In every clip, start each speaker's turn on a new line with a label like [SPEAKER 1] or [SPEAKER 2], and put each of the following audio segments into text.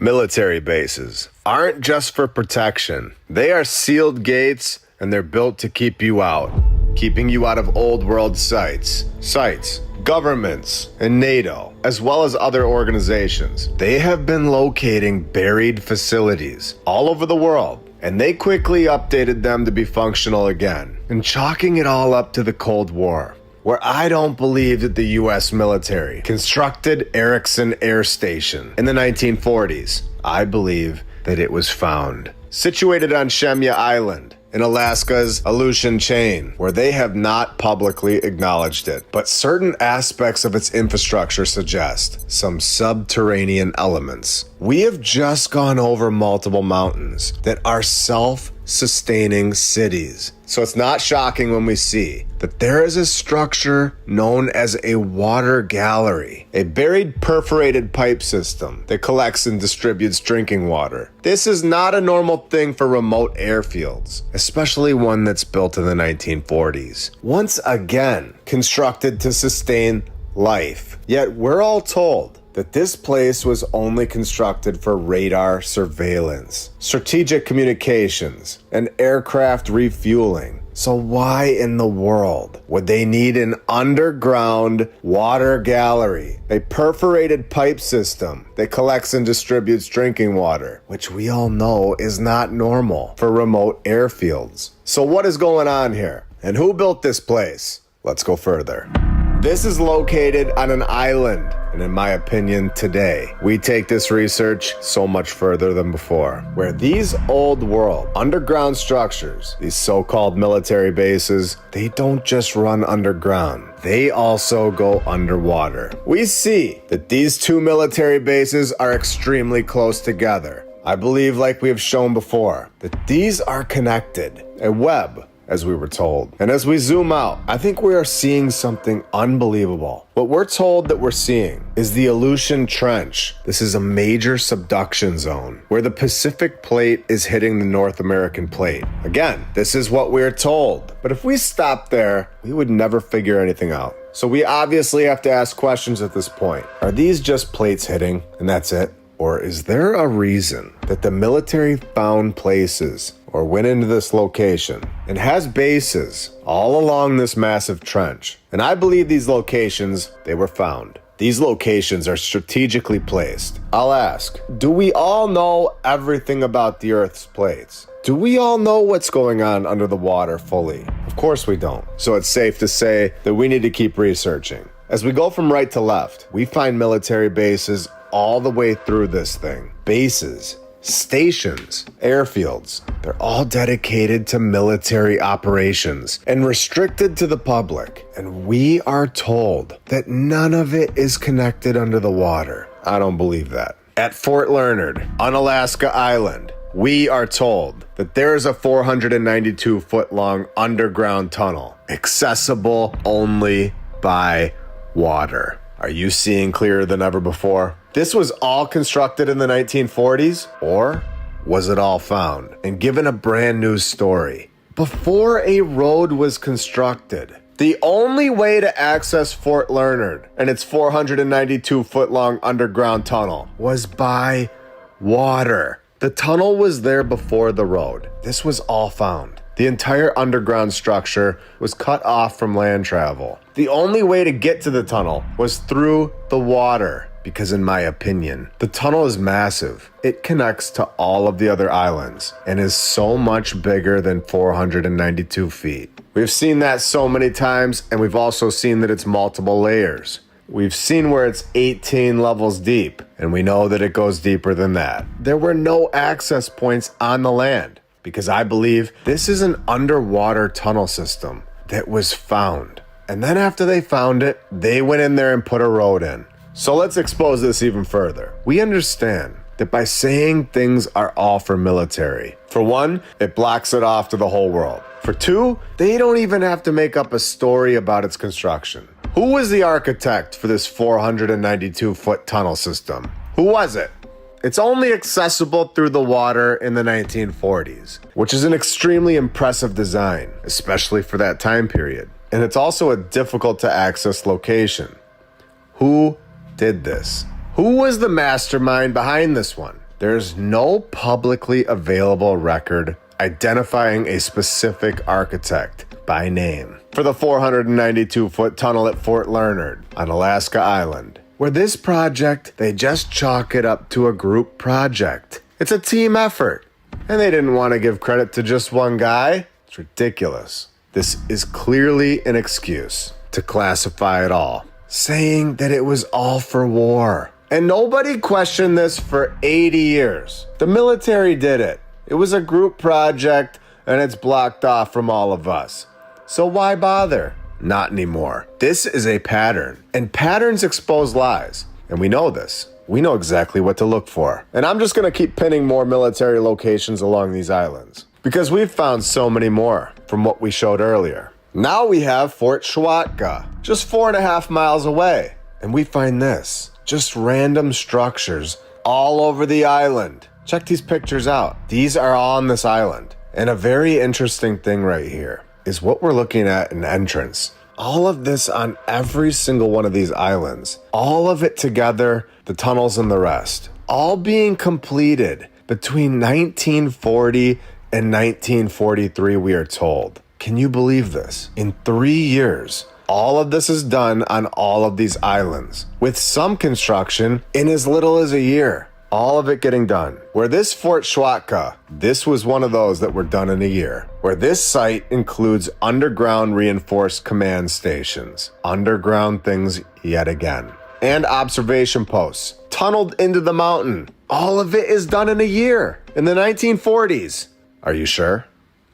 [SPEAKER 1] Military bases aren't just for protection. They are sealed gates, and they're built to keep you out, keeping you out of old world sites, governments, and NATO, as well as other organizations. They have been locating buried facilities all over the world, and they quickly updated them to be functional again, and chalking it all up to the Cold War, where I don't believe that the US military constructed Erickson Air Station in the 1940s. I believe that it was found, situated on Kodiak Island in Alaska's Aleutian chain, where they have not publicly acknowledged it. But certain aspects of its infrastructure suggest some subterranean elements. We have just gone over multiple mountains that are self-sustaining cities. So it's not shocking when we see that there is a structure known as a water gallery, a buried perforated pipe system that collects and distributes drinking water. This is not a normal thing for remote airfields, especially one that's built in the 1940s. Once again, constructed to sustain life. Yet we're all told that this place was only constructed for radar surveillance, strategic communications, and aircraft refueling. So why in the world would they need an underground water gallery, a perforated pipe system that collects and distributes drinking water, which we all know is not normal for remote airfields? So what is going on here? And who built this place? Let's go further. This is located on an island, and in my opinion today, we take this research so much further than before, where these old world underground structures, these so-called military bases, they don't just run underground. They also go underwater. We see that these two military bases are extremely close together. I believe, like we have shown before, that these are connected, a web, as we were told. And as we zoom out, I think we are seeing something unbelievable. What we're told that we're seeing is the Aleutian Trench. This is a major subduction zone where the Pacific plate is hitting the North American plate. Again, this is what we're told. But if we stop there, we would never figure anything out. So we obviously have to ask questions at this point. Are these just plates hitting and that's it? Or is there a reason that the military found places or went into this location and has bases all along this massive trench? And I believe these locations, they were found. These locations are strategically placed. I'll ask, do we all know everything about the Earth's plates? Do we all know what's going on under the water fully? Of course we don't. So it's safe to say that we need to keep researching. As we go from right to left, we find military bases all the way through this thing. Bases, stations, airfields, they're all dedicated to military operations and restricted to the public. And we are told that none of it is connected under the water. I don't believe that. At Fort Leonard, on Alaska Island, we are told that there is a 492-foot long underground tunnel, accessible only by water. Are you seeing clearer than ever before? This was all constructed in the 1940s, or was it all found and given a brand new story? Before a road was constructed, the only way to access Fort Leonard and its 492-foot long underground tunnel was by water. The tunnel was there before the road. This was all found. The entire underground structure was cut off from land travel. The only way to get to the tunnel was through the water, because in my opinion, the tunnel is massive. It connects to all of the other islands and is so much bigger than 492 feet. We've seen that so many times, and we've also seen that it's multiple layers. We've seen where it's 18 levels deep, and we know that it goes deeper than that. There were no access points on the land, because I believe this is an underwater tunnel system that was found. And then after they found it, they went in there and put a road in. So let's expose this even further. We understand that by saying things are all for military, for one, it blocks it off to the whole world. For two, they don't even have to make up a story about its construction. Who was the architect for this 492-foot tunnel system? Who was it? It's only accessible through the water in the 1940s, which is an extremely impressive design, especially for that time period. And it's also a difficult to access location. Who did this? Who was the mastermind behind this one? there's no publicly available record identifying a specific architect by name for the 492-foot tunnel at Fort Leonard on Alaska Island, where this project, they just chalk it up to a group project. It's a team effort, and they didn't want to give credit to just one guy. It's ridiculous. This is clearly an excuse to classify it all, saying that it was all for war. And nobody questioned this for 80 years. The military did it. It was a group project, and it's blocked off from all of us. So why bother? Not anymore. This is a pattern, and patterns expose lies, and we know this. We know exactly what to look for. And I'm just going to keep pinning more military locations along these islands, because we've found so many more from what we showed earlier. Now we have Fort Kamchatka, just 4.5 miles away, and we find this, just random structures all over the island. Check these pictures out. These are on this island. And a very interesting thing right here is what we're looking at an entrance. All of this on every single one of these islands. All of it together, the tunnels and the rest. All being completed between 1940 and 1943, we are told. Can you believe this? In 3 years, all of this is done on all of these islands, with some construction in as little as a year. All of it getting done. Where this Fort Kamchatka, this was one of those that were done in a year. Where this site includes underground reinforced command stations. Underground things yet again. And observation posts. Tunneled into the mountain. All of it is done in a year. In the 1940s. Are you sure?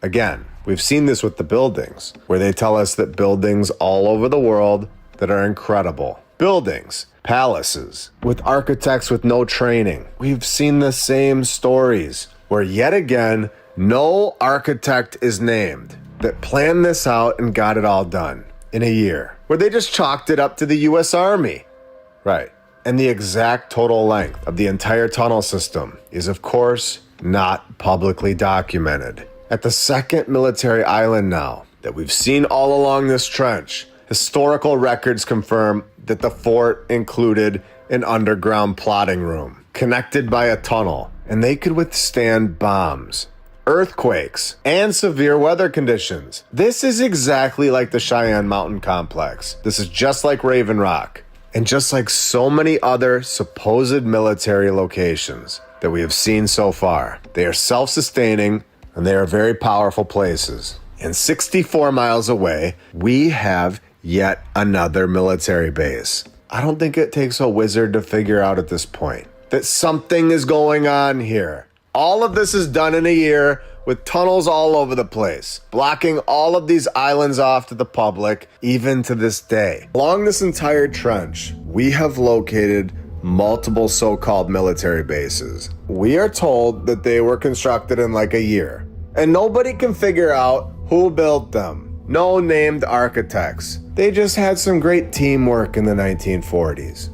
[SPEAKER 1] Again, we've seen this with the buildings, where they tell us that buildings all over the world that are incredible. Buildings, palaces, with architects with no training. We've seen the same stories, where yet again, no architect is named that planned this out and got it all done in a year, where they just chalked it up to the US Army. Right. And the exact total length of the entire tunnel system is, of course, not publicly documented. At the second military island now that we've seen all along this trench, historical records confirm that the fort included an underground plotting room connected by a tunnel, and they could withstand bombs, earthquakes, and severe weather conditions. This is exactly like the Cheyenne Mountain Complex. This is just like Raven Rock, and just like so many other supposed military locations that we have seen so far. They are self-sustaining, and they are very powerful places. And 64 miles away, we have yet another military base. I don't think it takes a wizard to figure out at this point that something is going on here. All of this is done in a year with tunnels all over the place, blocking all of these islands off to the public, even to this day. Along this entire trench, we have located multiple so-called military bases. We are told that they were constructed in like a year, and nobody can figure out who built them. No named architects. They just had some great teamwork in the 1940s.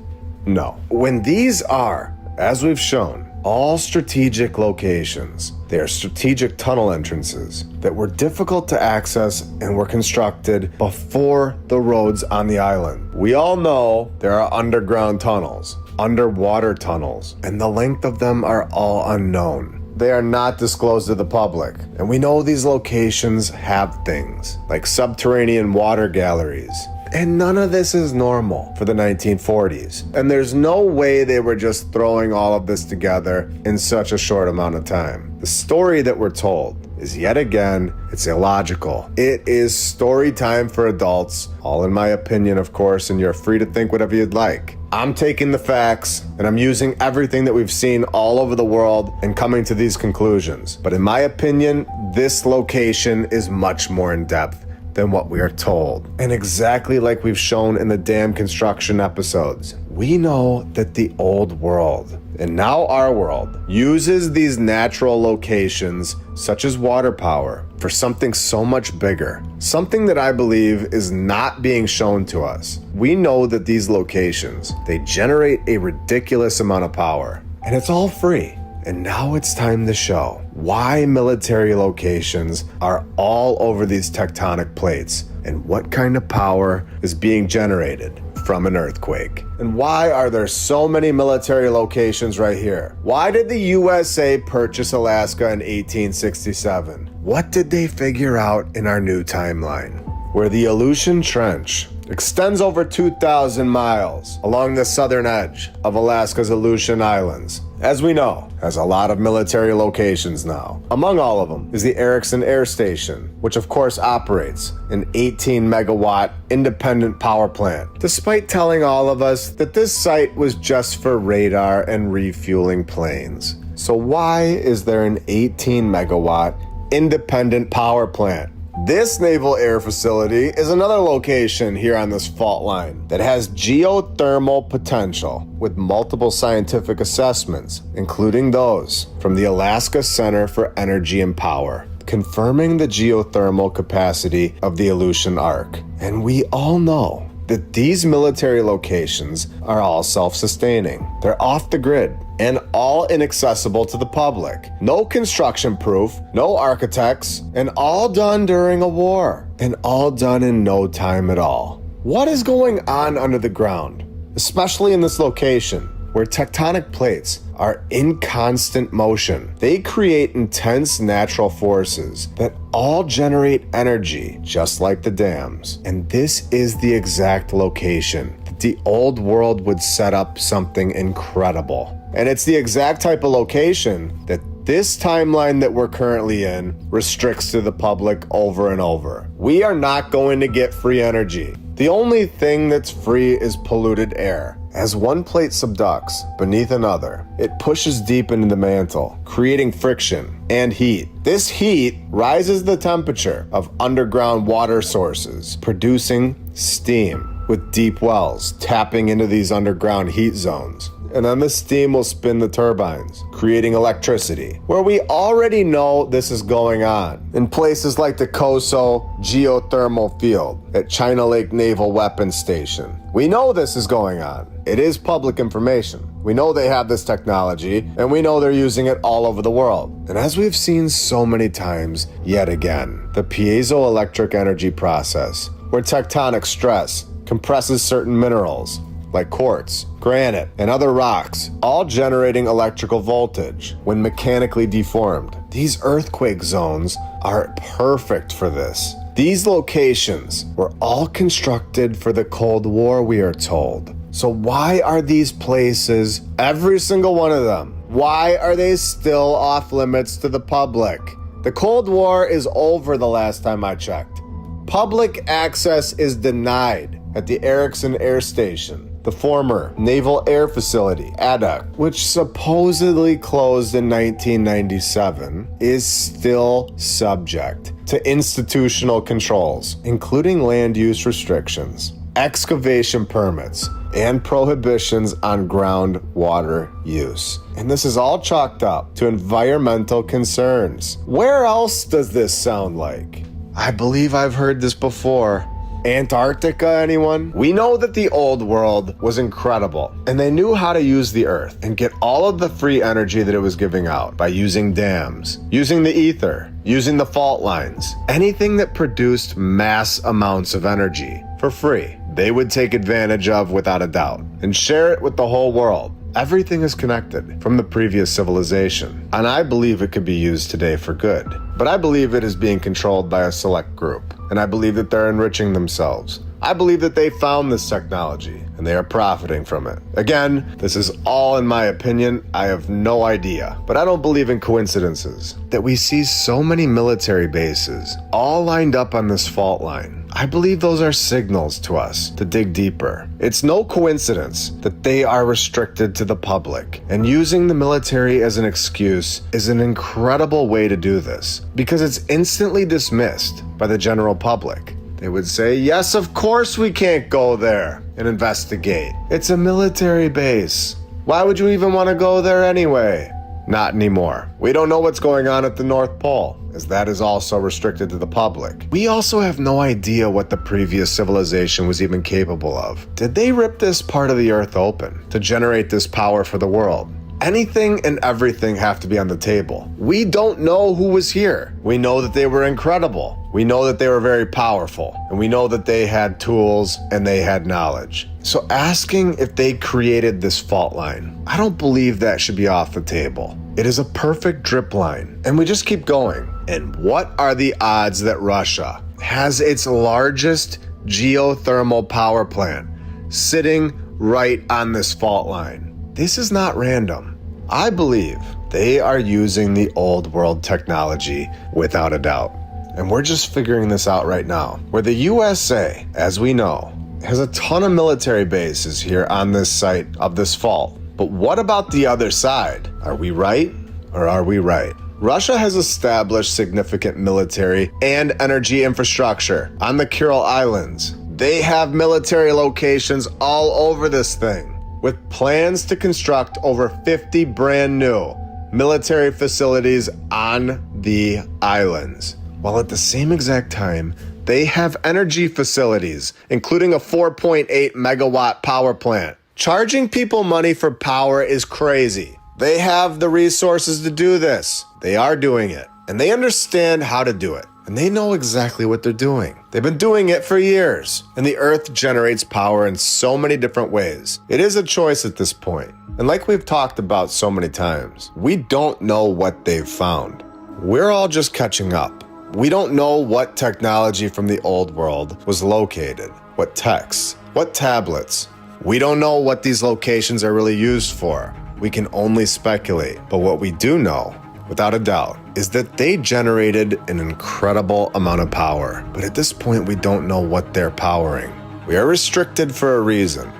[SPEAKER 1] No. When these are, as we've shown, all strategic locations, they are strategic tunnel entrances that were difficult to access and were constructed before the roads on the island. We all know there are underground tunnels, underwater tunnels, and the length of them are all unknown. They are not disclosed to the public. And we know these locations have things like subterranean water galleries. And none of this is normal for the 1940s. And there's no way they were just throwing all of this together in such a short amount of time. The story that we're told is yet again, it's illogical. It is story time for adults, all in my opinion, of course, and you're free to think whatever you'd like. I'm taking the facts and I'm using everything that we've seen all over the world and coming to these conclusions. But in my opinion, this location is much more in depth than what we are told. And exactly like we've shown in the dam construction episodes, we know that the old world, and now our world, uses these natural locations, such as water power, for something so much bigger. Something that I believe is not being shown to us. We know that these locations, they generate a ridiculous amount of power, and it's all free. And now it's time to show why military locations are all over these tectonic plates and what kind of power is being generated from an earthquake? And why are there so many military locations right here? Why did the USA purchase Alaska in 1867? What did they figure out in our new timeline? Where the Aleutian Trench extends over 2,000 miles along the southern edge of Alaska's Aleutian Islands, as we know, has a lot of military locations now. Among all of them is the Erickson Air Station, which of course operates an 18 megawatt independent power plant, despite telling all of us that this site was just for radar and refueling planes. So why is there an 18 megawatt independent power plant? This naval air facility is another location here on this fault line that has geothermal potential with multiple scientific assessments, including those from the Alaska Center for Energy and Power, confirming the geothermal capacity of the Aleutian Arc. And we all know that these military locations are all self-sustaining. They're off the grid and all inaccessible to the public. No construction proof, no architects, and all done during a war, and all done in no time at all. What is going on under the ground, especially in this location where tectonic plates are in constant motion? They create intense natural forces that all generate energy, just like the dams. And this is the exact location that the old world would set up something incredible. And it's the exact type of location that this timeline that we're currently in restricts to the public over and over. We are not going to get free energy. The only thing that's free is polluted air. As one plate subducts beneath another, it pushes deep into the mantle, creating friction and heat. This heat rises the temperature of underground water sources, producing steam with deep wells tapping into these underground heat zones. And then the steam will spin the turbines, creating electricity, where we already know this is going on in places like the Koso geothermal field at China Lake Naval Weapons Station. We know this is going on. It is public information. We know they have this technology, and we know they're using it all over the world. And as we've seen so many times, yet again, the piezoelectric energy process, where tectonic stress compresses certain minerals, like quartz, granite, and other rocks, all generating electrical voltage when mechanically deformed. These earthquake zones are perfect for this. These locations were all constructed for the Cold War, we are told. So why are these places, every single one of them, why are they still off limits to the public? The Cold War is over the last time I checked. Public access is denied at the Erickson Air Station, the former Naval Air Facility, ADA, which supposedly closed in 1997, is still subject to institutional controls, including land use restrictions, excavation permits, and prohibitions on groundwater use. And this is all chalked up to environmental concerns. Where else does this sound like? I believe I've heard this before. Antarctica, anyone? We know that the old world was incredible, and they knew how to use the earth and get all of the free energy that it was giving out by using dams, using the ether, using the fault lines, anything that produced mass amounts of energy for free. They would take advantage of without a doubt and share it with the whole world. Everything is connected from the previous civilization, and I believe it could be used today for good. But I believe it is being controlled by a select group, and I believe that they're enriching themselves. I believe that they found this technology, and they are profiting from it. Again, this is all in my opinion. I have no idea, but I don't believe in coincidences. That we see so many military bases all lined up on this fault line, I believe those are signals to us to dig deeper. It's no coincidence that they are restricted to the public, and using the military as an excuse is an incredible way to do this, because it's instantly dismissed by the general public. They would say, yes, of course we can't go there and investigate. It's a military base. Why would you even want to go there anyway? Not anymore. We don't know what's going on at the North Pole, as that is also restricted to the public. We also have no idea what the previous civilization was even capable of. Did they rip this part of the Earth open to generate this power for the world? Anything and everything have to be on the table. We don't know who was here. We know that they were incredible. We know that they were very powerful. And we know that they had tools and they had knowledge. So asking if they created this fault line, I don't believe that should be off the table. It is a perfect drip line. And we just keep going. And what are the odds that Russia has its largest geothermal power plant sitting right on this fault line? This is not random. I believe they are using the old world technology without a doubt. And we're just figuring this out right now. Where the USA, as we know, has a ton of military bases here on this site of this fault. But what about the other side? Are we right or are we right? Russia has established significant military and energy infrastructure on the Kuril Islands. They have military locations all over this thing, with plans to construct over 50 brand new military facilities on the islands. While at the same exact time, they have energy facilities, including a 4.8 megawatt power plant. Charging people money for power is crazy. They have the resources to do this. They are doing it, and they understand how to do it. And they know exactly what they're doing. They've been doing it for years. And the earth generates power in so many different ways. It is a choice at this point. And like we've talked about so many times, we don't know what they've found. We're all just catching up. We don't know what technology from the old world was located, what texts, what tablets. We don't know what these locations are really used for. We can only speculate. But what we do know, without a doubt, is that they generated an incredible amount of power. But at this point, we don't know what they're powering. We are restricted for a reason.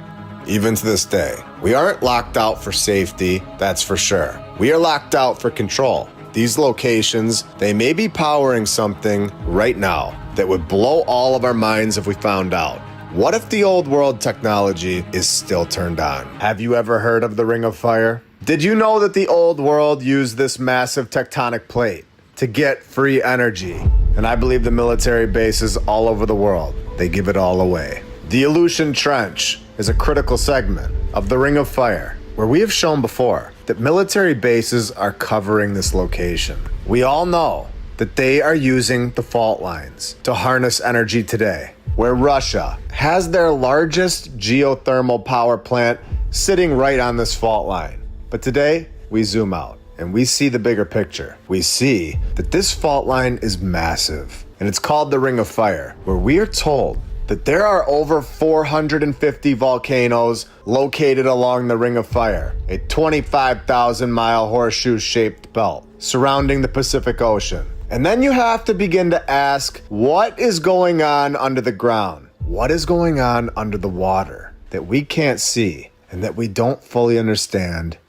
[SPEAKER 1] Even to this day, we aren't locked out for safety, that's for sure. We are locked out for control. These locations, they may be powering something right now that would blow all of our minds if we found out. What if the old world technology is still turned on? Have you ever heard of the Ring of Fire? Did you know that the old world used this massive tectonic plate to get free energy? And I believe the military bases all over the world, they give it all away. The Aleutian Trench is a critical segment of the Ring of Fire, where we have shown before that military bases are covering this location. We all know that they are using the fault lines to harness energy today, where Russia has their largest geothermal power plant sitting right on this fault line. But today, we zoom out and we see the bigger picture. We see that this fault line is massive, and it's called the Ring of Fire, where we are told that there are over 450 volcanoes located along the Ring of Fire, a 25,000-mile horseshoe-shaped belt surrounding the Pacific Ocean. And then you have to begin to ask, what is going on under the ground? What is going on under the water that we can't see and that we don't fully understand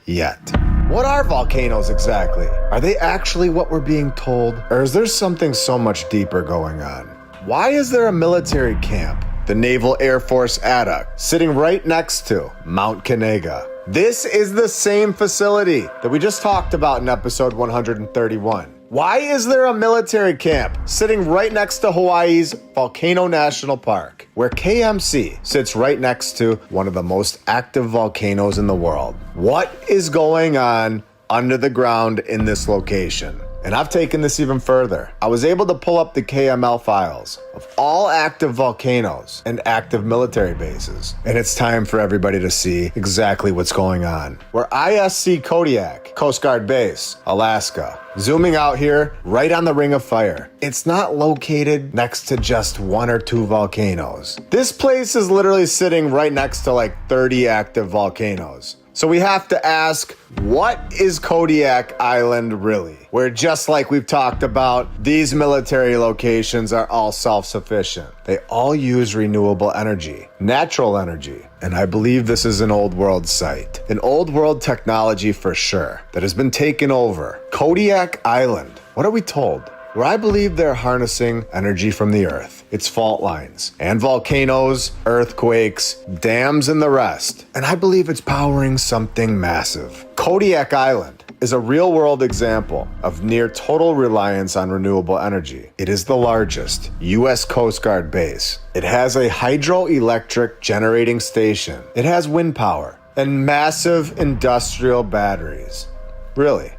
[SPEAKER 1] yet? What are volcanoes exactly? Are they actually what we're being told? Or is there something so much deeper going on? Why is there a military camp, the Naval Air Force Adduct, sitting right next to Mount Kanega? This is the same facility that we just talked about in episode 131. Why is there a military camp sitting right next to Hawaii's Volcano National Park, where KMC sits right next to one of the most active volcanoes in the world? What is going on under the ground in this location? And I've taken this even further. I was able to pull up the KML files of all active volcanoes and active military bases. And it's time for everybody to see exactly what's going on. We're ISC Kodiak, Coast Guard Base, Alaska. Zooming out here, right on the Ring of Fire. It's not located next to just one or two volcanoes. This place is literally sitting right next to like 30 active volcanoes. So we have to ask, what is Kodiak Island really? Where, just like we've talked about, these military locations are all self-sufficient. They all use renewable energy, natural energy. And I believe this is an old world site, an old world technology for sure, that has been taken over. Kodiak Island, what are we told? Where I believe they're harnessing energy from the earth, its fault lines, and volcanoes, earthquakes, dams, and the rest. And I believe it's powering something massive. Kodiak Island is a real-world example of near total reliance on renewable energy. It is the largest U.S. Coast Guard base. It has a hydroelectric generating station. It has wind power. and massive industrial batteries. Really.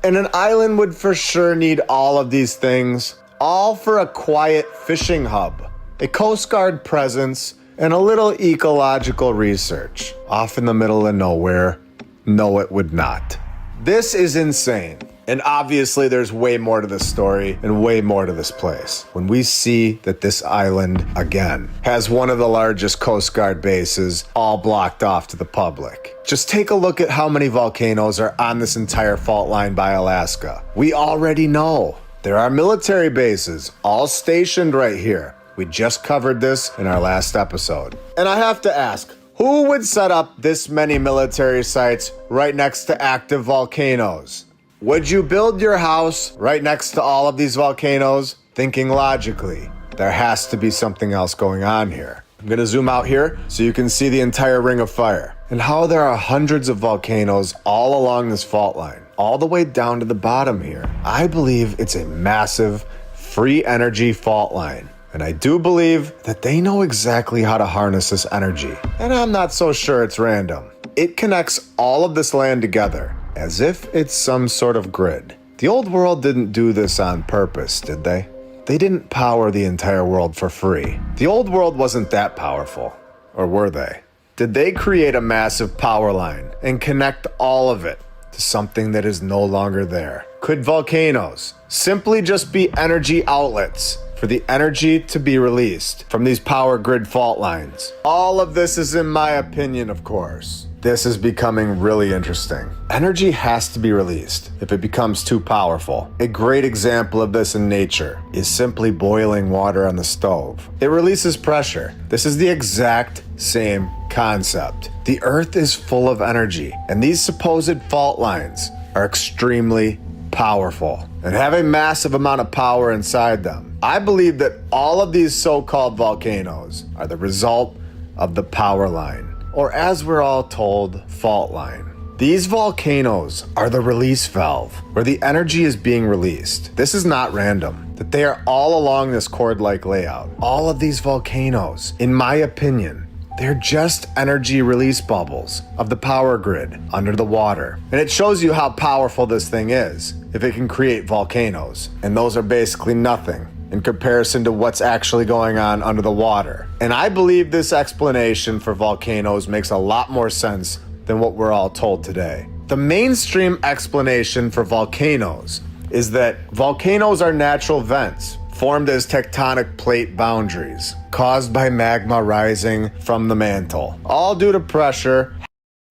[SPEAKER 1] And an island would for sure need all of these things, all for a quiet fishing hub, a Coast Guard presence, and a little ecological research off in the middle of nowhere. No, it would not. This is insane. And obviously there's way more to this story and way more to this place. When we see that this island, again, has one of the largest Coast Guard bases all blocked off to the public. Just take a look at how many volcanoes are on this entire fault line by Alaska. We already know. There are military bases all stationed right here. We just covered this in our last episode. And I have to ask, who would set up this many military sites right next to active volcanoes? Would you build your house right next to all of these volcanoes? Thinking logically, there has to be something else going on here. I'm gonna zoom out here so you can see the entire ring of fire and how there are hundreds of volcanoes all along this fault line, all the way down to the bottom here. I believe it's a massive free energy fault line. And I do believe that they know exactly how to harness this energy. And I'm not so sure it's random. It connects all of this land together as if it's some sort of grid. The old world didn't do this on purpose, did they? They didn't power the entire world for free. The old world wasn't that powerful, or were they? Did they create a massive power line and connect all of it to something that is no longer there? Could volcanoes simply just be energy outlets for the energy to be released from these power grid fault lines? All of this is in my opinion, of course. This is becoming really interesting. Energy has to be released if it becomes too powerful. A great example of this in nature is simply boiling water on the stove. It releases pressure. This is the exact same concept. The Earth is full of energy, and these supposed fault lines are extremely powerful and have a massive amount of power inside them. I believe that all of these so-called volcanoes are the result of the power line, or as we're all told, fault line. These volcanoes are the release valve where the energy is being released. This is not random, that they are all along this cord-like layout. All of these volcanoes, in my opinion, they're just energy release bubbles of the power grid under the water. And it shows you how powerful this thing is if it can create volcanoes. And those are basically nothing in comparison to what's actually going on under the water. And I believe this explanation for volcanoes makes a lot more sense than what we're all told today. The mainstream explanation for volcanoes is that volcanoes are natural vents formed as tectonic plate boundaries caused by magma rising from the mantle, all due to pressure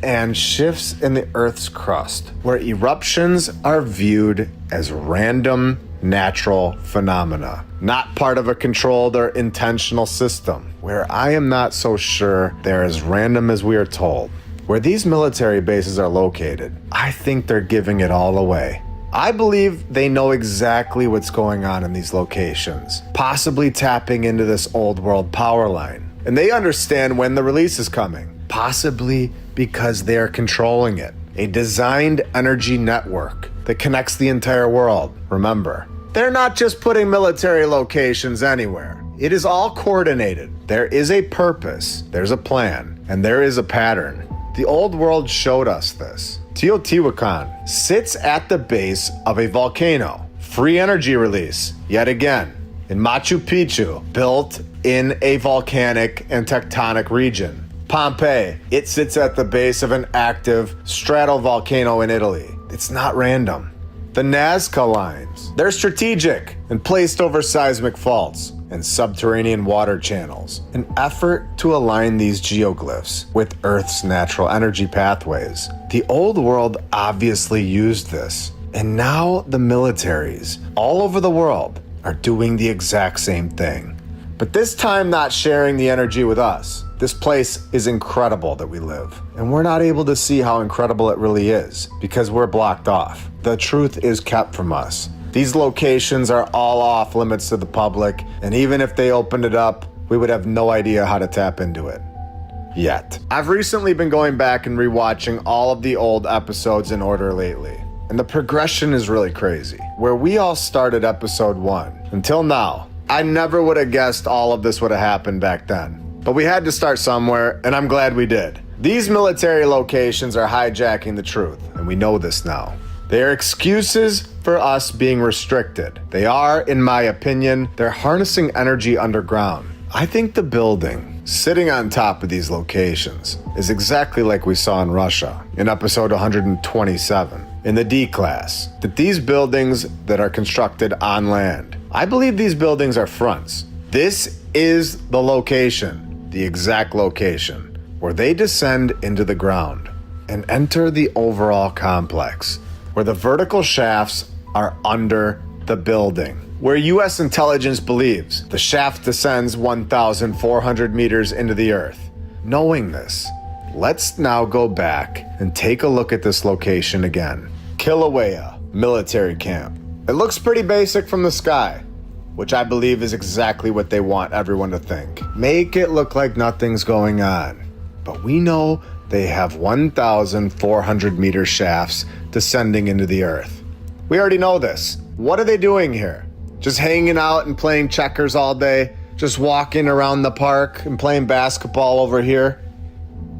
[SPEAKER 1] and shifts in the Earth's crust, where eruptions are viewed as random natural phenomena, not part of a controlled or intentional system, where I am not so sure they're as random as we are told. Where these military bases are located, I think they're giving it all away. I believe they know exactly what's going on in these locations, possibly tapping into this old world power line. And they understand when the release is coming, possibly because they are controlling it. A designed energy network that connects the entire world. Remember, they're not just putting military locations anywhere. It is all coordinated. There is a purpose, there's a plan, and there is a pattern. The old world showed us this. Teotihuacan sits at the base of a volcano. Free energy release, yet again. In Machu Picchu, built in a volcanic and tectonic region. Pompeii, it sits at the base of an active stratovolcano in Italy. It's not random. The Nazca lines, they're strategic and placed over seismic faults and subterranean water channels, an effort to align these geoglyphs with Earth's natural energy pathways. The old world obviously used this, and now the militaries all over the world are doing the exact same thing. But this time not sharing the energy with us. This place is incredible that we live, and we're not able to see how incredible it really is because we're blocked off. The truth is kept from us. These locations are all off limits to the public, and even if they opened it up, we would have no idea how to tap into it. Yet. I've recently been going back and rewatching all of the old episodes in order lately, and the progression is really crazy. Where we all started episode 1, until now, I never would have guessed all of this would have happened back then. But we had to start somewhere, and I'm glad we did. These military locations are hijacking the truth, and we know this now. They are excuses for us being restricted. They are, in my opinion, they're harnessing energy underground. I think the building sitting on top of these locations is exactly like we saw in Russia in episode 127 in the D class, that these buildings that are constructed on land, I believe these buildings are fronts. This is the location, the exact location, where they descend into the ground and enter the overall complex, where the vertical shafts are under the building, where U.S. intelligence believes the shaft descends 1,400 meters into the earth. Knowing this, let's now go back and take a look at this location again. Kilauea Military Camp. It looks pretty basic from the sky, which I believe is exactly what they want everyone to think. Make it look like nothing's going on. But we know they have 1,400 meter shafts descending into the earth. We already know this. What are they doing here? Just hanging out and playing checkers all day? Just walking around the park and playing basketball over here?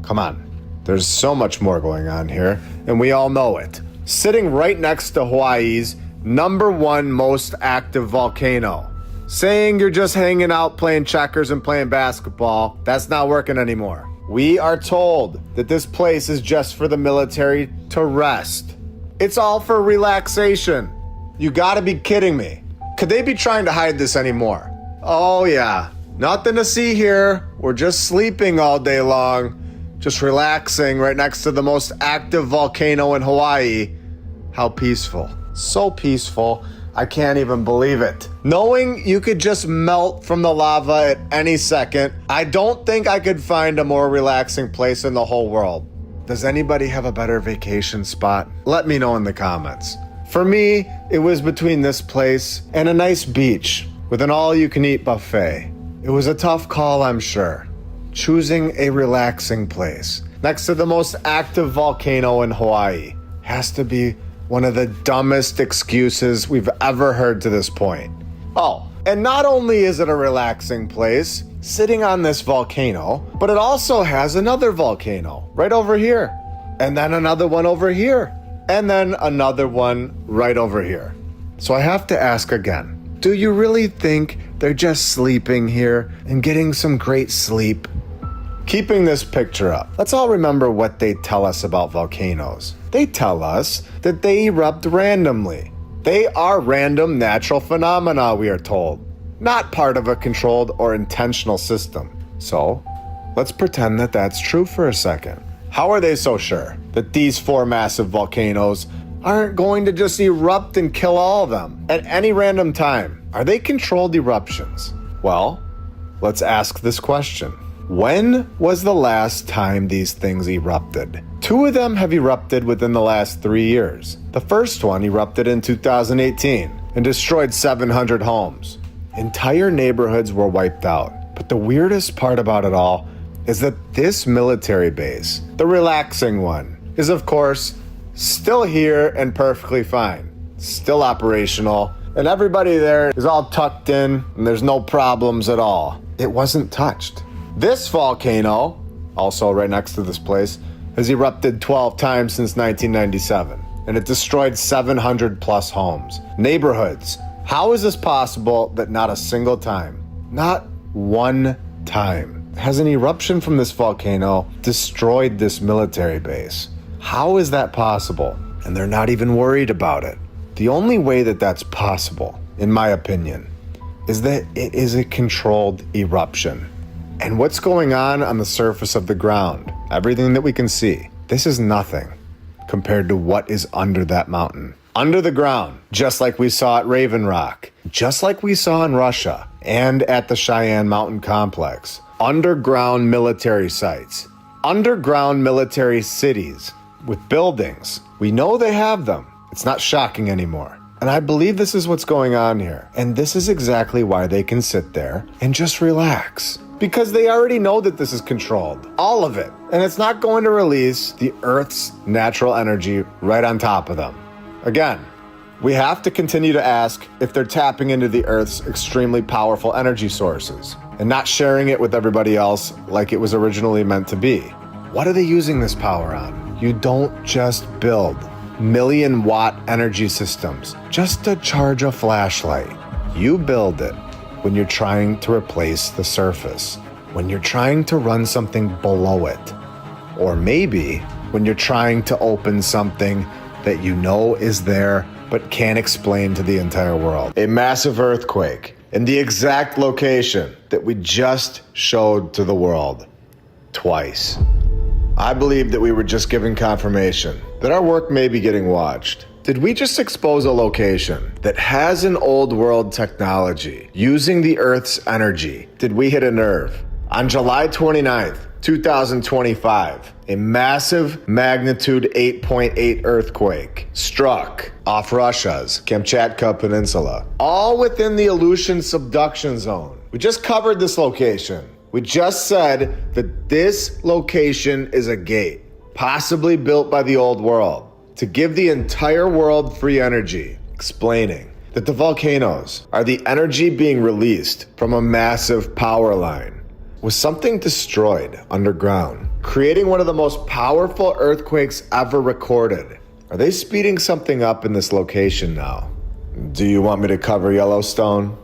[SPEAKER 1] Come on. There's so much more going on here, and we all know it. Sitting right next to Hawaii's #1 most active volcano. Saying you're just hanging out playing checkers and playing basketball, that's not working anymore. We are told that this place is just for the military to rest. It's all for relaxation. You gotta be kidding me. Could they be trying to hide this anymore? Oh yeah, nothing to see here. We're just sleeping all day long, just relaxing right next to the most active volcano in Hawaii. How peaceful. So peaceful, I can't even believe it. Knowing you could just melt from the lava at any second, I don't think I could find a more relaxing place in the whole world. Does anybody have a better vacation spot? Let me know in the comments. For me, it was between this place and a nice beach with an all-you-can-eat buffet. It was a tough call, I'm sure. Choosing a relaxing place next to the most active volcano in Hawaii has to be one of the dumbest excuses we've ever heard to this point. Oh, and not only is it a relaxing place sitting on this volcano, but it also has another volcano right over here, and then another one over here, and then another one right over here. So I have to ask again, do you really think they're just sleeping here and getting some great sleep? Keeping this picture up, let's all remember what they tell us about volcanoes. They tell us that they erupt randomly. They are random natural phenomena, we are told, not part of a controlled or intentional system. So, let's pretend that that's true for a second. How are they so sure that these 4 massive volcanoes aren't going to just erupt and kill all of them at any random time? Are they controlled eruptions? Well, let's ask this question. When was the last time these things erupted? 2 of them have erupted within the last 3 years. The first one erupted in 2018 and destroyed 700 homes. Entire neighborhoods were wiped out. But the weirdest part about it all is that this military base, the relaxing one, is of course still here and perfectly fine. Still operational, and everybody there is all tucked in and there's no problems at all. It wasn't touched. This volcano, also right next to this place, has erupted 12 times since 1997, and it destroyed 700 plus homes, neighborhoods. How is this possible that not a single time, not one time, has an eruption from this volcano destroyed this military base? How is that possible? And they're not even worried about it. The only way that that's possible, in my opinion, is that it is a controlled eruption. And what's going on the surface of the ground, everything that we can see, this is nothing compared to what is under that mountain. Under the ground, just like we saw at Raven Rock, just like we saw in Russia and at the Cheyenne Mountain Complex. Underground military sites, underground military cities with buildings. We know they have them. It's not shocking anymore. And I believe this is what's going on here. And this is exactly why they can sit there and just relax. Because they already know that this is controlled. All of it. And it's not going to release the Earth's natural energy right on top of them. Again, we have to continue to ask if they're tapping into the Earth's extremely powerful energy sources and not sharing it with everybody else like it was originally meant to be. What are they using this power on? You don't just build million-watt energy systems just to charge a flashlight. You build it when you're trying to replace the surface, when you're trying to run something below it, or maybe when you're trying to open something that you know is there but can't explain to the entire world. A massive earthquake in the exact location that we just showed to the world twice. I believe that we were just given confirmation that our work may be getting watched. Did we just expose a location that has an old world technology using the Earth's energy? Did we hit a nerve? On July 29th, 2025, a massive magnitude 8.8 earthquake struck off Russia's Kamchatka Peninsula, all within the Aleutian subduction zone. We just covered this location. We just said that this location is a gate, possibly built by the old world, to give the entire world free energy, explaining that the volcanoes are the energy being released from a massive power line. Was something destroyed underground, creating one of the most powerful earthquakes ever recorded? Are they speeding something up in this location now? Do you want me to cover Yellowstone?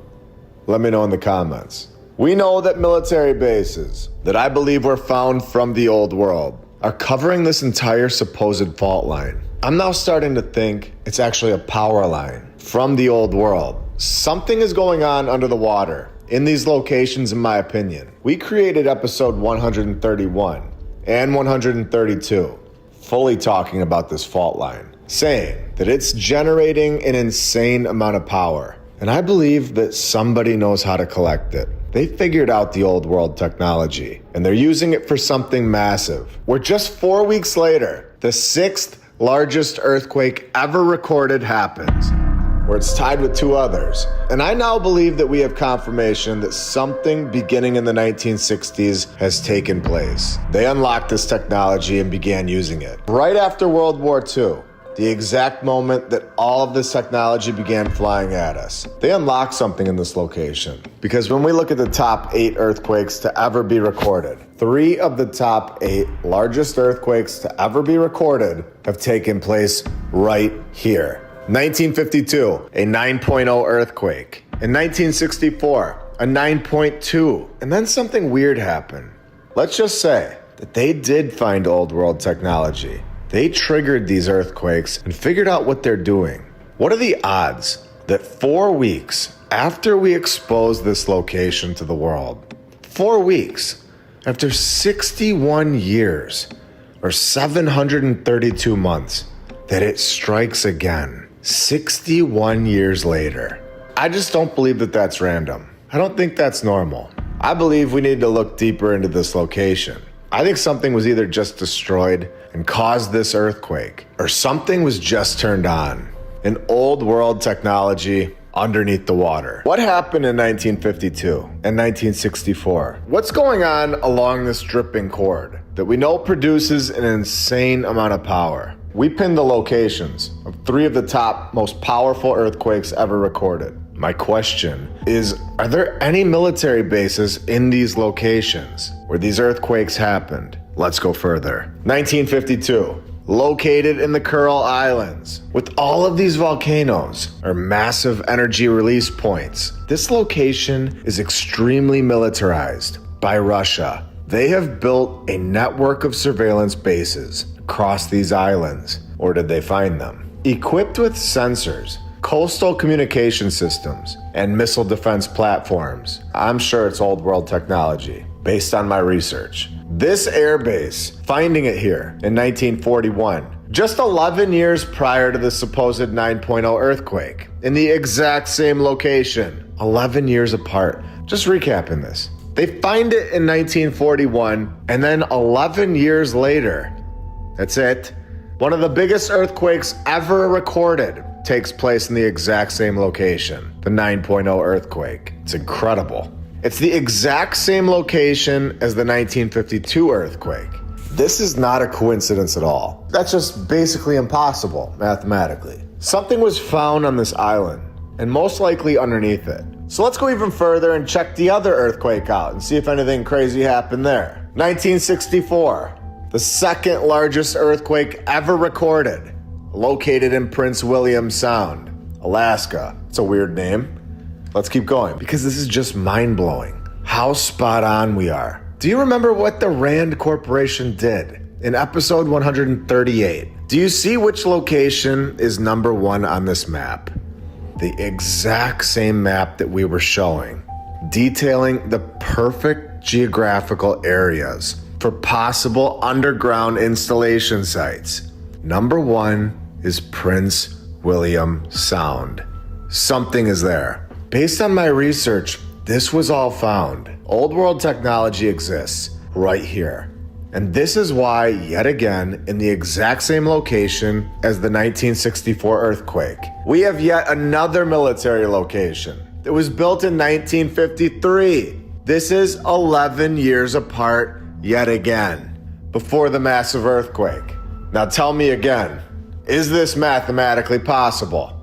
[SPEAKER 1] Let me know in the comments. We know that military bases that I believe were found from the old world are covering this entire supposed fault line. I'm now starting to think it's actually a power line from the old world. Something is going on under the water in these locations, in my opinion. We created episode 131 and 132, fully talking about this fault line, saying that it's generating an insane amount of power. And I believe that somebody knows how to collect it. They figured out the old world technology, and they're using it for something massive. Where just 4 weeks later, the 6th largest earthquake ever recorded happens, where it's tied with 2 others. And I now believe that we have confirmation that something beginning in the 1960s has taken place. They unlocked this technology and began using it right after World War II. The exact moment that all of this technology began flying at us. They unlocked something in this location. Because when we look at the top 8 earthquakes to ever be recorded, 3 of the top 8 largest earthquakes to ever be recorded have taken place right here. 1952, a 9.0 earthquake. In 1964, a 9.2. And then something weird happened. Let's just say that they did find old world technology. They triggered these earthquakes and figured out what they're doing. What are the odds that 4 weeks after we exposed this location to the world, 4 weeks after 61 years or 732 months, that it strikes again 61 years later? I just don't believe that that's random. I don't think that's normal. I believe we need to look deeper into this location. I think something was either just destroyed and caused this earthquake, or something was just turned on. An old world technology underneath the water. What happened in 1952 and 1964? What's going on along this dripping cord that we know produces an insane amount of power? We pinned the locations of 3 of the top most powerful earthquakes ever recorded. My question is, are there any military bases in these locations where these earthquakes happened? Let's go further. 1952, located in the Kuril Islands. With all of these volcanoes are massive energy release points. This location is extremely militarized by Russia. They have built a network of surveillance bases across these islands. Or did they find them? Equipped with sensors, coastal communication systems, and missile defense platforms. I'm sure it's old world technology, based on my research. This airbase, finding it here in 1941, just 11 years prior to the supposed 9.0 earthquake, in the exact same location, 11 years apart. Just recapping this. They find it in 1941, and then 11 years later, that's it, one of the biggest earthquakes ever recorded takes place in the exact same location, the 9.0 earthquake. It's incredible. It's the exact same location as the 1952 earthquake. This is not a coincidence at all. That's just basically impossible mathematically. Something was found on this island, and most likely underneath it. So let's go even further and check the other earthquake out and see if anything crazy happened there. 1964. the second largest earthquake ever recorded, located in Prince William Sound, Alaska. It's a weird name. Let's keep going because this is just mind-blowing. How spot on we are. Do you remember what the Rand Corporation did in episode 138? Do you see which location is number 1 on this map? The exact same map that we were showing, detailing the perfect geographical areas for possible underground installation sites. Number 1 is Prince William Sound. Something is there. Based on my research, this was all found. Old world technology exists right here. And this is why, yet again, in the exact same location as the 1964 earthquake, we have yet another military location that was built in 1953. This is 11 years apart yet again, before the massive earthquake. Now tell me again, is this mathematically possible?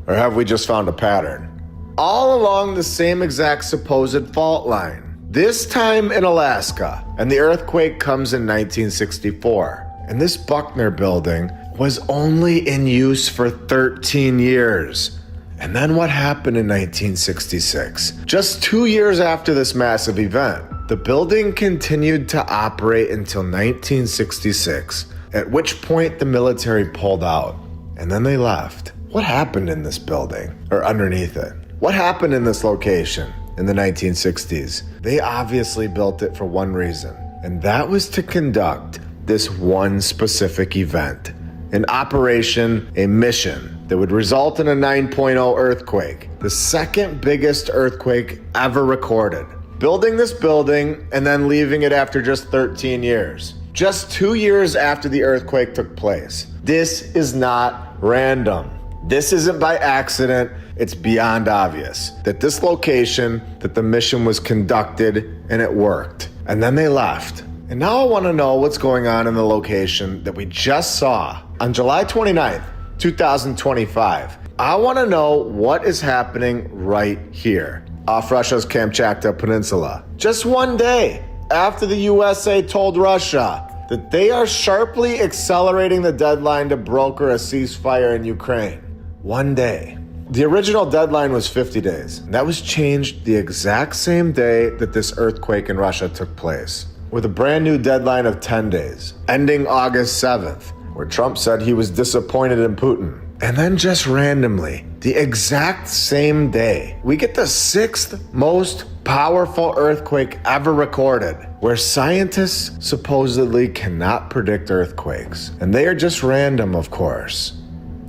[SPEAKER 1] Or have we just found a pattern? All along the same exact supposed fault line. This time in Alaska, and the earthquake comes in 1964. And this Buckner building was only in use for 13 years. And then what happened in 1966? Just 2 years after this massive event, the building continued to operate until 1966, at which point the military pulled out. And then they left. What happened in this building, or underneath it? What happened in this location in the 1960s? They obviously built it for one reason, and that was to conduct this one specific event, an operation, a mission that would result in a 9.0 earthquake, the second biggest earthquake ever recorded. Building this building and then leaving it after just 13 years. Just 2 years after the earthquake took place. This is not random. This isn't by accident. It's beyond obvious that this location, that the mission was conducted and it worked. And then they left. And now I want to know what's going on in the location that we just saw on July 29th, 2025. I want to know what is happening right here off Russia's Kamchatka Peninsula. Just one day after the USA told Russia that they are sharply accelerating the deadline to broker a ceasefire in Ukraine. One day. The original deadline was 50 days. That was changed the exact same day that this earthquake in Russia took place, with a brand new deadline of 10 days, ending August 7th, where Trump said he was disappointed in Putin. And then just randomly, the exact same day, we get the 6th most powerful earthquake ever recorded, where scientists supposedly cannot predict earthquakes. And they are just random, of course.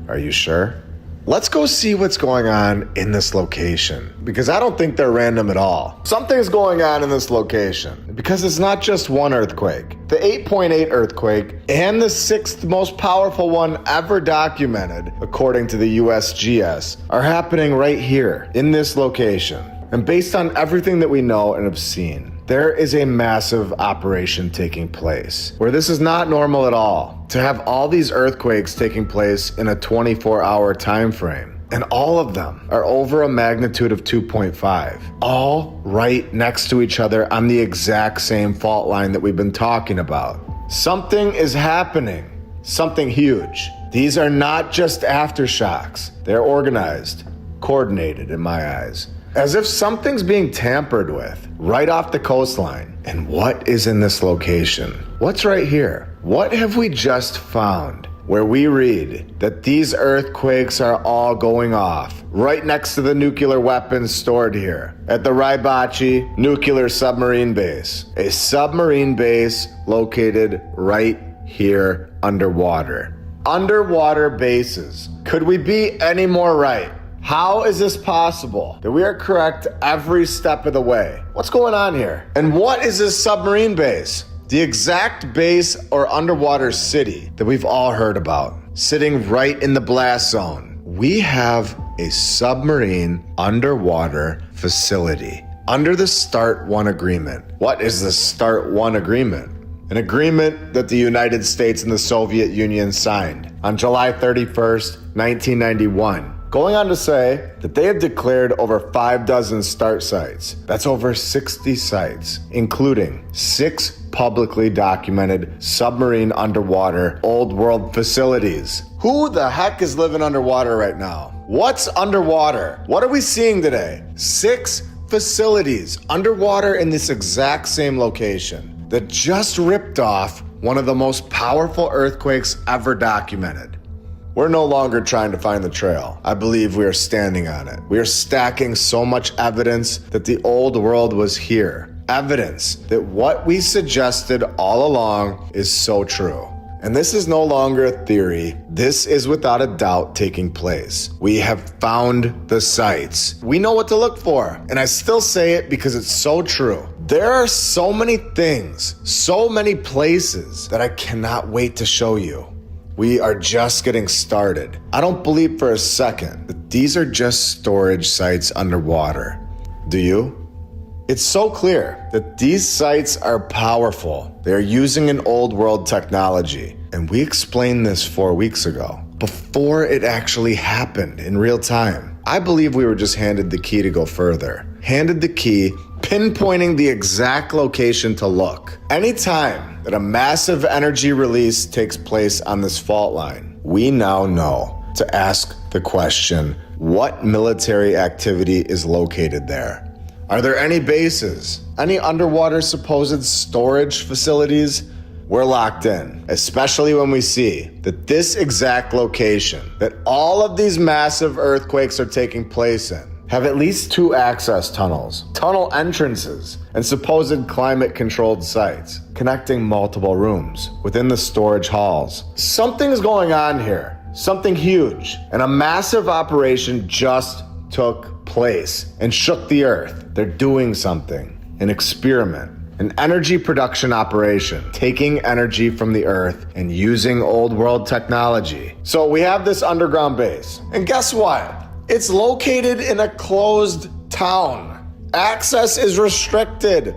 [SPEAKER 1] Are you sure? Let's go see what's going on in this location, because I don't think they're random at all. Something's going on in this location, because it's not just one earthquake. The 8.8 earthquake and the 6th most powerful one ever documented, according to the USGS, are happening right here in this location. And based on everything that we know and have seen, there is a massive operation taking place where this is not normal at all. To have all these earthquakes taking place in a 24-hour time frame, and all of them are over a magnitude of 2.5, all right next to each other on the exact same fault line that we've been talking about. Something is happening, something huge. These are not just aftershocks. They're organized, coordinated in my eyes. As if something's being tampered with right off the coastline. And what is in this location? What's right here? What have we just found where we read that these earthquakes are all going off right next to the nuclear weapons stored here at the Rybachi nuclear submarine base? A submarine base located right here underwater. Underwater bases. Could we be any more right? How is this possible that we are correct every step of the way? What's going on here? And what is this submarine base? The exact base or underwater city that we've all heard about, sitting right in the blast zone. We have a submarine underwater facility under the START 1 agreement. What is the START 1 agreement? An agreement that the United States and the Soviet Union signed on July 31st, 1991. Going on to say that they have declared over 5 dozen START sites. That's over 60 sites, including 6 publicly documented submarine underwater old world facilities. Who the heck is living underwater right now? What's underwater? What are we seeing today? 6 facilities underwater in this exact same location that just ripped off one of the most powerful earthquakes ever documented. We're no longer trying to find the trail. I believe we are standing on it. We are stacking so much evidence that the old world was here. Evidence that what we suggested all along is so true. And this is no longer a theory. This is without a doubt taking place. We have found the sites. We know what to look for. And I still say it because it's so true. There are so many things, so many places that I cannot wait to show you. We are just getting started. I don't believe for a second that these are just storage sites underwater. Do you? It's so clear that these sites are powerful. They're using an old world technology. And we explained this 4 weeks ago, before it actually happened in real time. I believe we were just handed the key to go further. Handed the key, pinpointing the exact location to look. Anytime that a massive energy release takes place on this fault line, we now know to ask the question, what military activity is located there? Are there any bases? Any underwater supposed storage facilities? We're locked in, especially when we see that this exact location, that all of these massive earthquakes are taking place in, have at least 2 access tunnels, tunnel entrances, and supposed climate-controlled sites connecting multiple rooms within the storage halls. Something's going on here, something huge, and a massive operation just took place and shook the earth. They're doing something, an experiment. An energy production operation, taking energy from the earth and using old world technology. So we have this underground base. And guess what? It's located in a closed town. Access is restricted.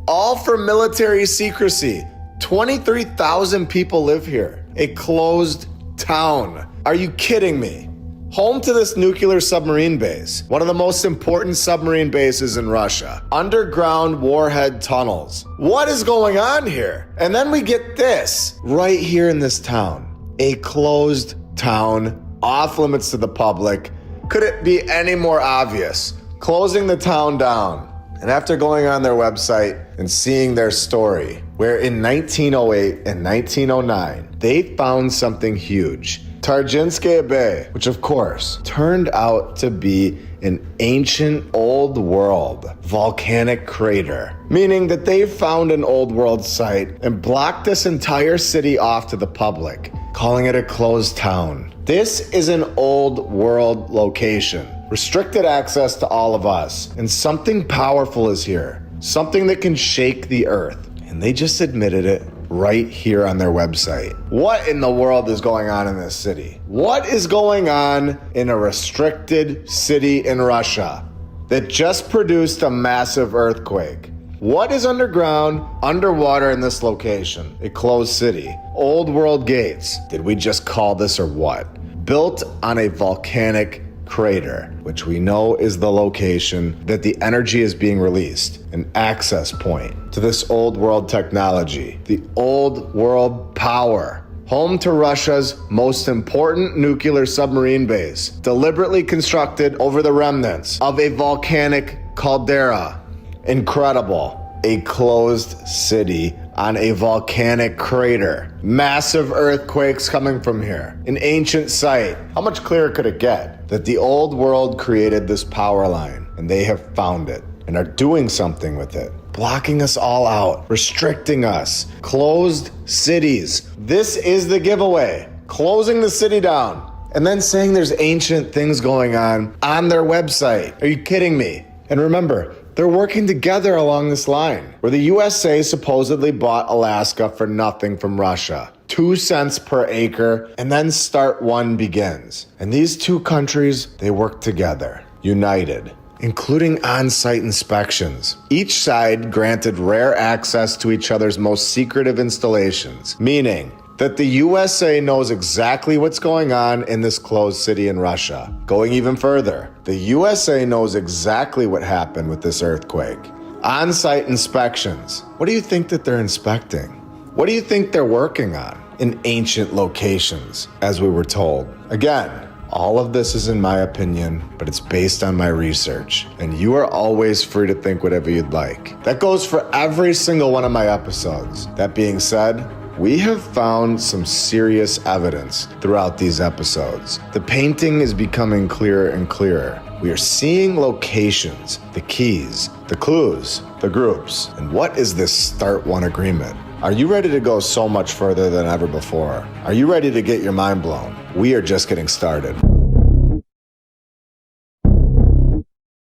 [SPEAKER 1] All for military secrecy. 23,000 people live here. A closed town. Are you kidding me? Home to this nuclear submarine base, one of the most important submarine bases in Russia. Underground warhead tunnels. What is going on here? And then we get this, right here in this town. A closed town, off limits to the public. Could it be any more obvious? Closing the town down. And after going on their website and seeing their story, where in 1908 and 1909, they found something huge. Targinskaya Bay, which of course turned out to be an ancient old world volcanic crater, meaning that they found an old world site and blocked this entire city off to the public, calling it a closed town. This is an old world location, restricted access to all of us, and something powerful is here, something that can shake the earth, and they just admitted it right here on their website. What in the world is going on in this city? What is going on in a restricted city in Russia that just produced a massive earthquake? What is underground, underwater in this location? A closed city. Old world gates. Did we just call this or what? Built on a volcanic crater, which we know is the location that the energy is being released, an access point to this old world technology, the old world power, home to Russia's most important nuclear submarine base, deliberately constructed over the remnants of a volcanic caldera. Incredible. A closed city on a volcanic crater. Massive earthquakes coming from here. An ancient site. How much clearer could it get? That the old world created this power line, and they have found it and are doing something with it. Blocking us all out, restricting us. Closed cities. This is the giveaway. Closing the city down. And then saying there's ancient things going on their website. Are you kidding me? And remember, they're working together along this line, where the USA supposedly bought Alaska for nothing from Russia. 2 cents per acre, and then Start 1 begins. And these two countries, they work together, united, including on-site inspections. Each side granted rare access to each other's most secretive installations, meaning that the USA knows exactly what's going on in this closed city in Russia. Going even further, the USA knows exactly what happened with this earthquake. On-site inspections. What do you think that they're inspecting? What do you think they're working on in ancient locations, as we were told? Again, all of this is in my opinion, but it's based on my research, and you are always free to think whatever you'd like. That goes for every single one of my episodes. That being said, we have found some serious evidence throughout these episodes. The painting is becoming clearer and clearer. We are seeing locations, the keys, the clues, the groups. And what is this Start One agreement? Are you ready to go so much further than ever before? Are you ready to get your mind blown? We are just getting started.